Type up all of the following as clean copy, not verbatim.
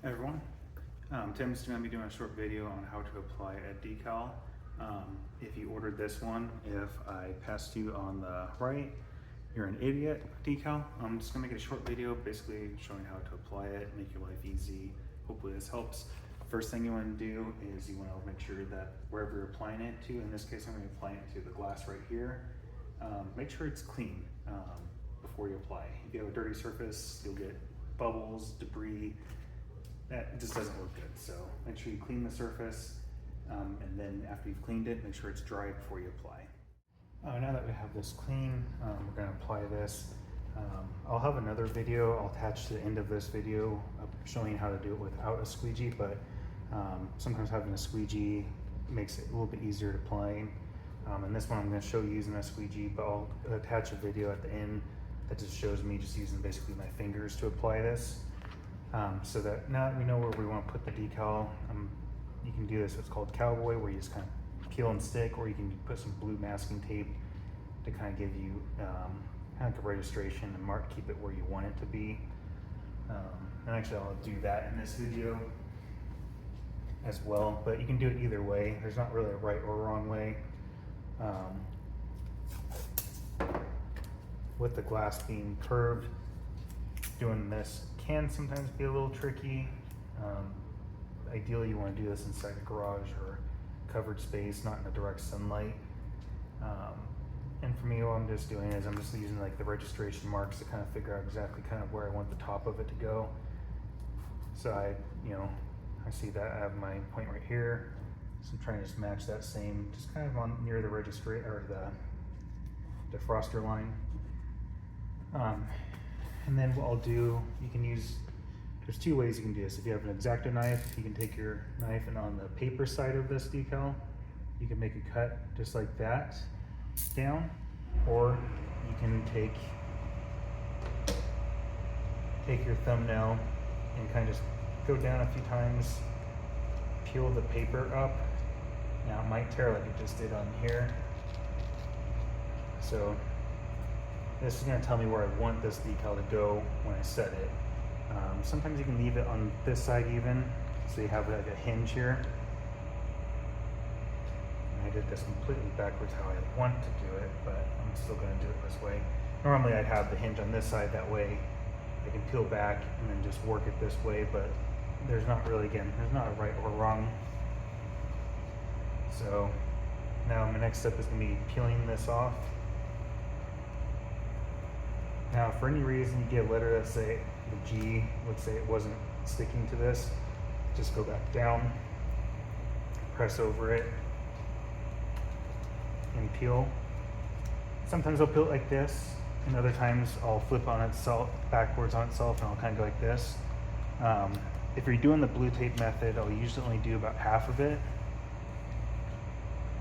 Hey everyone, Tim's going to be doing a short video on how to apply a decal. If you ordered this one, if I passed you on the right, you're an idiot decal. I'm just going to make a short video basically showing how to apply it, make your life easy. Hopefully this helps. First thing you want to do is you want to make sure that wherever you're applying it to, in this case I'm going to apply it to the glass right here, make sure it's clean before you apply. If you have a dirty surface, you'll get bubbles, debris. That just doesn't look good. So make sure you clean the surface, and then after you've cleaned it, make sure it's dry before you apply. Now that we have this clean, we're going to apply this. I'll have another video I'll attach to the end of this video showing how to do it without a squeegee, but sometimes having a squeegee makes it a little bit easier to apply. And this one I'm going to show you using a squeegee, but I'll attach a video at the end that just shows me just using basically my fingers to apply this. So that now that we know where we want to put the decal, you can do this, it's called cowboy, where you just kind of peel and stick, or you can put some blue masking tape to kind of give you kind of like a registration and keep it where you want it to be. And actually I'll do that in this video as well, but you can do it either way. There's not really a right or wrong way. With the glass being curved, doing this can sometimes be a little tricky. Ideally you want to do this inside a garage or covered space, not in the direct sunlight. And for me, what I'm just doing is I'm just using like the registration marks to kind of figure out exactly kind of where I want the top of it to go. So I see that I have my point right here. So I'm trying to just match that same, just kind of on near the or the defroster line. And then what I'll do, you can use, there's two ways you can do this. If you have an X-Acto knife, you can take your knife and on the paper side of this decal, you can make a cut just like that down, or you can take your thumbnail and kind of just go down a few times, peel the paper up. Now it might tear like it just did on here. So this is going to tell me where I want this decal to go when I set it. Sometimes you can leave it on this side even, so you have like a hinge here. And I did this completely backwards how I want to do it, but I'm still going to do it this way. Normally I'd have the hinge on this side, that way I can peel back and then just work it this way, but there's not really, again, there's not a right or wrong. So now my next step is going to be peeling this off. Now, for any reason you get a letter that say the G, let's say it wasn't sticking to this, just go back down, press over it, and peel. Sometimes I'll peel it like this, and other times I'll flip on itself, backwards on itself, and I'll kind of go like this. If you're doing the blue tape method, I'll usually only do about half of it,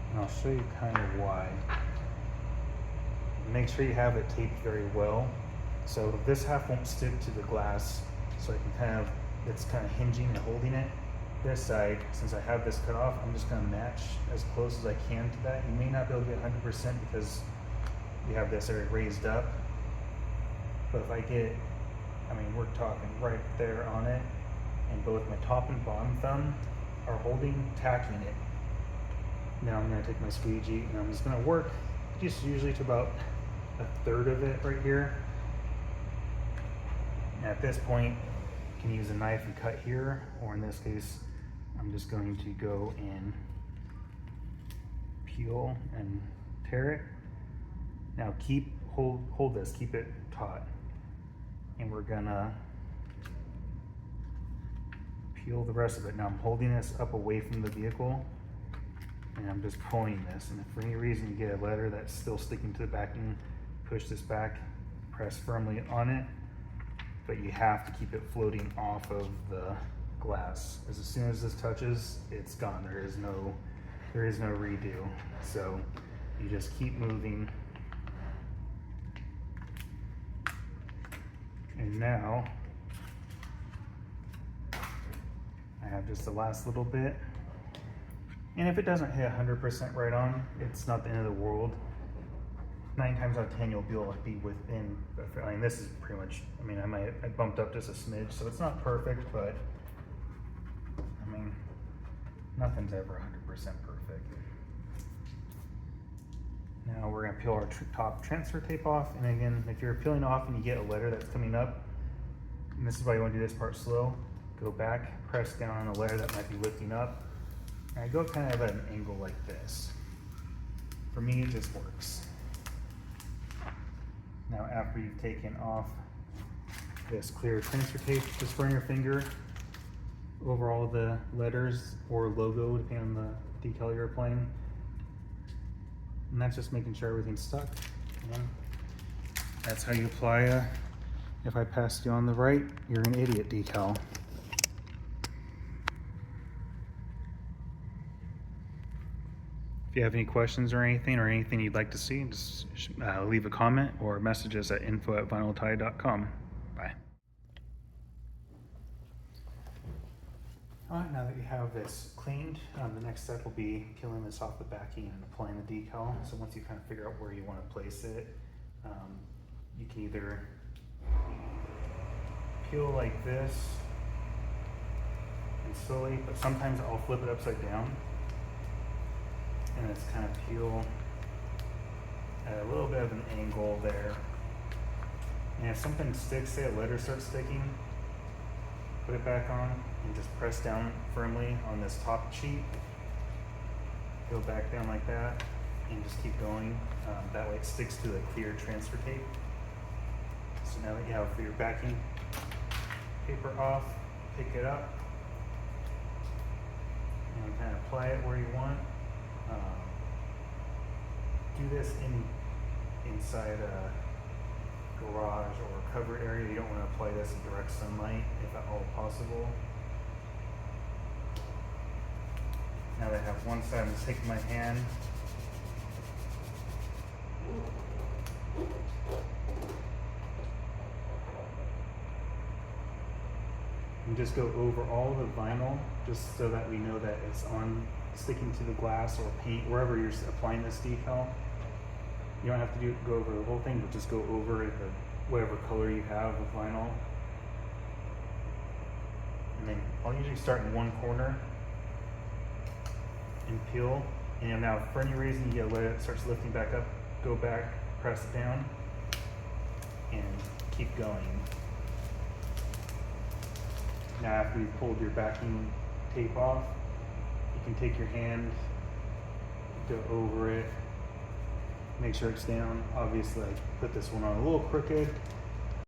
and I'll show you kind of why. Make sure you have it taped very well. So this half won't stick to the glass, so I can kind of, it's kind of hinging and holding it. This side, since I have this cut off, I'm just going to match as close as I can to that. You may not be able to get 100% because you have this area raised up. But if I get, we're talking right there on it, and both my top and bottom thumb are tacking it. Now I'm going to take my squeegee and I'm just going to work just usually to about a third of it right here. And at this point, you can use a knife and cut here, or in this case, I'm just going to go and peel and tear it. Now hold this, keep it taut. And we're gonna peel the rest of it. Now I'm holding this up away from the vehicle, and I'm just pulling this. And if for any reason you get a letter that's still sticking to the backing, push this back, press firmly on it, but you have to keep it floating off of the glass. As soon as this touches, it's gone. There is no redo. So you just keep moving. And now I have just the last little bit. And if it doesn't hit 100% right on, it's not the end of the world. 9 times out of 10 you'll be able to be within, this is pretty much, I bumped up just a smidge, so it's not perfect, but mean, nothing's ever 100% perfect. Now we're gonna peel our top transfer tape off, and again, if you're peeling off and you get a letter that's coming up, and this is why you wanna do this part slow, go back, press down on a letter that might be lifting up, and I go kind of at an angle like this. For me, it just works. Now after you've taken off this clear transfer tape, just run your finger over all the letters or logo, depending on the decal you're applying. And that's just making sure everything's stuck. And that's how you apply if I passed you on the right, you're an idiot decal. If you have any questions or anything you'd like to see, just leave a comment or message us at info@vinyltie.com. Bye. All right, now that you have this cleaned, the next step will be peeling this off the backing and applying the decal. So once you kind of figure out where you want to place it, you can either peel like this and slowly, but sometimes I'll flip it upside down and it's kind of peel at a little bit of an angle there. And if something sticks, say a letter starts sticking, put it back on and just press down firmly on this top sheet. Go back down like that and just keep going. That way it sticks to the clear transfer tape. So now that you have your backing paper off, pick it up and kind of apply it where you want. Do this inside a garage or covered area. You don't want to apply this in direct sunlight if at all possible. Now that I have one side, I'm just taking my hand and just go over all the vinyl just so that we know that it's on sticking to the glass or paint, wherever you're applying this decal. You don't have to go over the whole thing, but just go over whatever color you have of vinyl. And then I'll usually start in one corner and peel. And now if for any reason you get a letter that starts lifting back up, go back, press it down, and keep going. Now after you've pulled your backing tape off, you can take your hand, go over it, make sure it's down. Obviously I put this one on a little crooked,